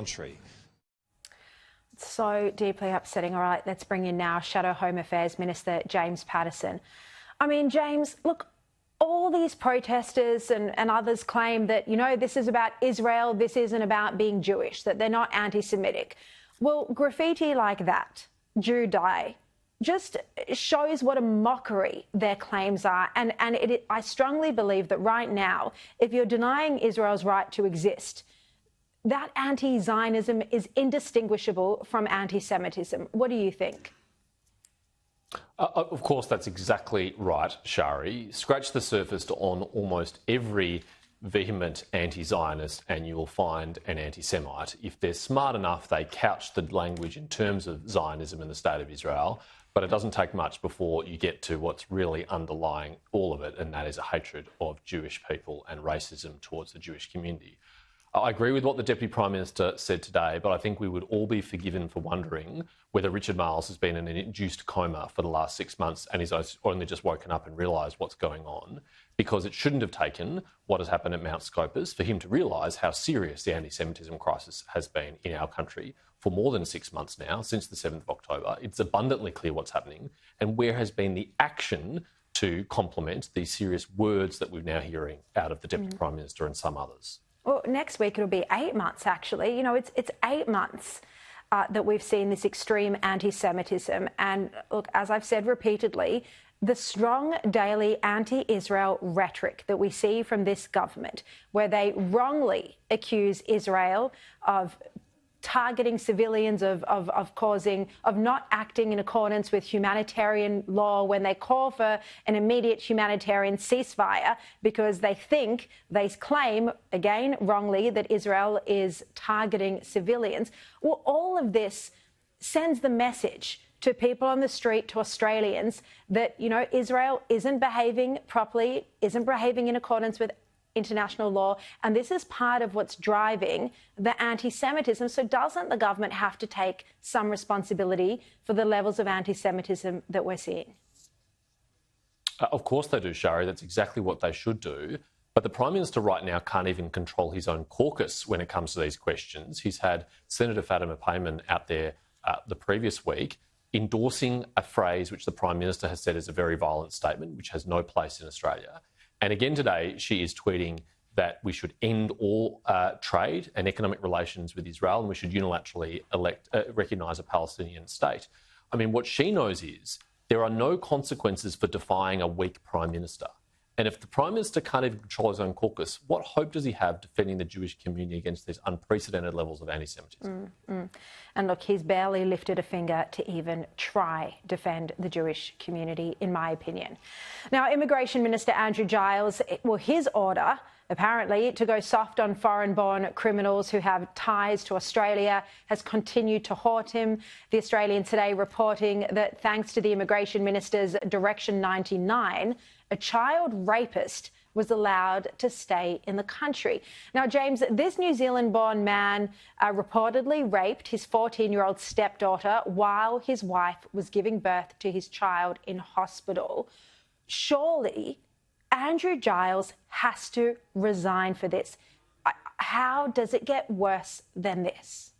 country. So deeply upsetting. All right, let's bring in now Shadow Home Affairs Minister James Paterson. I mean, James, look, all these protesters and others claim that, you know, this is about Israel, this isn't about being Jewish, that they're not anti-Semitic. Well, graffiti like that, Jew die, just shows what a mockery their claims are. And I strongly believe that right now, if you're denying Israel's right to exist, that anti-Zionism is indistinguishable from anti-Semitism. What do you think? Of course, that's exactly right, Shari. Scratch the surface on almost every vehement anti-Zionist and you will find an anti-Semite. If they're smart enough, they couch the language in terms of Zionism and the State of Israel, but it doesn't take much before you get to what's really underlying all of it, and that is a hatred of Jewish people and racism towards the Jewish community. I agree with what the Deputy Prime Minister said today, but I think we would all be forgiven for wondering whether Richard Marles has been in an induced coma for the last 6 months and he's only just woken up and realised what's going on, because it shouldn't have taken what has happened at Mount Scopus for him to realise how serious the anti-Semitism crisis has been in our country for more than 6 months now, since the 7th of October. It's abundantly clear what's happening and where has been the action to complement these serious words that we're now hearing out of the Deputy Prime Minister and some others. Well, next week it'll be 8 months, actually. You know, it's 8 months that we've seen this extreme anti-Semitism. And look, as I've said repeatedly, the strong daily anti-Israel rhetoric that we see from this government, where they wrongly accuse Israel of targeting civilians, of not acting in accordance with humanitarian law, when they call for an immediate humanitarian ceasefire because they claim, again, wrongly, that Israel is targeting civilians. Well, all of this sends the message to people on the street, to Australians, that, you know, Israel isn't behaving properly, isn't behaving in accordance with international law, and this is part of what's driving the anti-Semitism. So doesn't the government have to take some responsibility for the levels of anti-Semitism that we're seeing? Of course they do, Shari. That's exactly what they should do. But the Prime Minister right now can't even control his own caucus when it comes to these questions. He's had Senator Fatima Payman out there the previous week endorsing a phrase which the Prime Minister has said is a very violent statement, which has no place in Australia. And again today, she is tweeting that we should end all trade and economic relations with Israel and we should unilaterally recognise a Palestinian state. I mean, what she knows is there are no consequences for defying a weak Prime Minister. And if the Prime Minister can't even control his own caucus, what hope does he have defending the Jewish community against these unprecedented levels of anti-Semitism? And look, he's barely lifted a finger to even try defend the Jewish community, in my opinion. Now, Immigration Minister Andrew Giles, well, his order, apparently, to go soft on foreign-born criminals who have ties to Australia has continued to haunt him. The Australian today reporting that thanks to the Immigration Minister's Direction 99, a child rapist was allowed to stay in the country. Now, James, this New Zealand-born man reportedly raped his 14-year-old stepdaughter while his wife was giving birth to his child in hospital. Surely Andrew Giles has to resign for this. How does it get worse than this?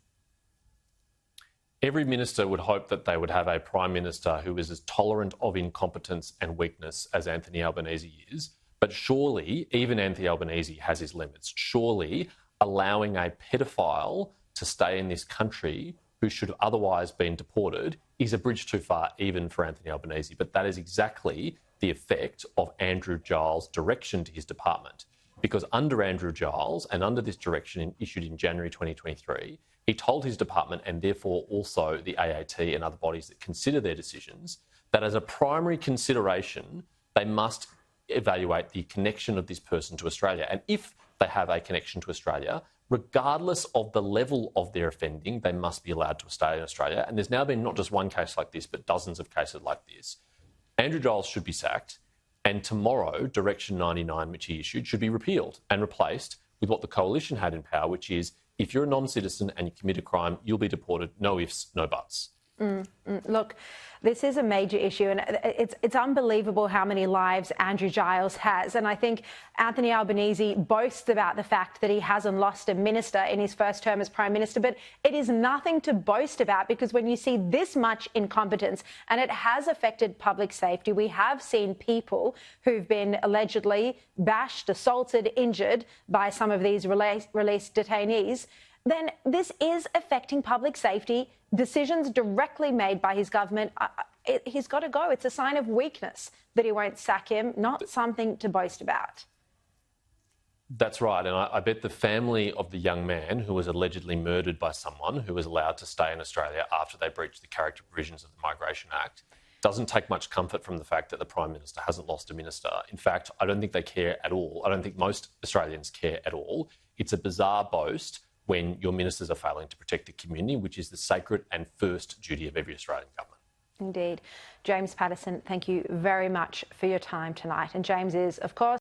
Every minister would hope that they would have a Prime Minister who is as tolerant of incompetence and weakness as Anthony Albanese is. But surely even Anthony Albanese has his limits. Surely allowing a pedophile to stay in this country who should have otherwise been deported is a bridge too far even for Anthony Albanese. But that is exactly the effect of Andrew Giles' direction to his department. Because under Andrew Giles and under this direction issued in January 2023, he told his department, and therefore also the AAT and other bodies that consider their decisions, that as a primary consideration, they must evaluate the connection of this person to Australia. And if they have a connection to Australia, regardless of the level of their offending, they must be allowed to stay in Australia. And there's now been not just one case like this, but dozens of cases like this. Andrew Giles should be sacked, and tomorrow, Direction 99, which he issued, should be repealed and replaced with what the coalition had in power, which is if you're a non-citizen and you commit a crime, you'll be deported, no ifs, no buts. Look, this is a major issue, and it's unbelievable how many lives Andrew Giles has. And I think Anthony Albanese boasts about the fact that he hasn't lost a minister in his first term as Prime Minister, but it is nothing to boast about, because when you see this much incompetence, and it has affected public safety, we have seen people who've been allegedly bashed, assaulted, injured by some of these released detainees, then this is affecting public safety. Decisions directly made by his government, he's got to go. It's a sign of weakness that he won't sack him, not something to boast about. That's right. And I bet the family of the young man who was allegedly murdered by someone who was allowed to stay in Australia after they breached the character provisions of the Migration Act doesn't take much comfort from the fact that the Prime Minister hasn't lost a minister. In fact, I don't think they care at all. I don't think most Australians care at all. It's a bizarre boast when your ministers are failing to protect the community, which is the sacred and first duty of every Australian government. Indeed. James Patterson, thank you very much for your time tonight. And James is, of course,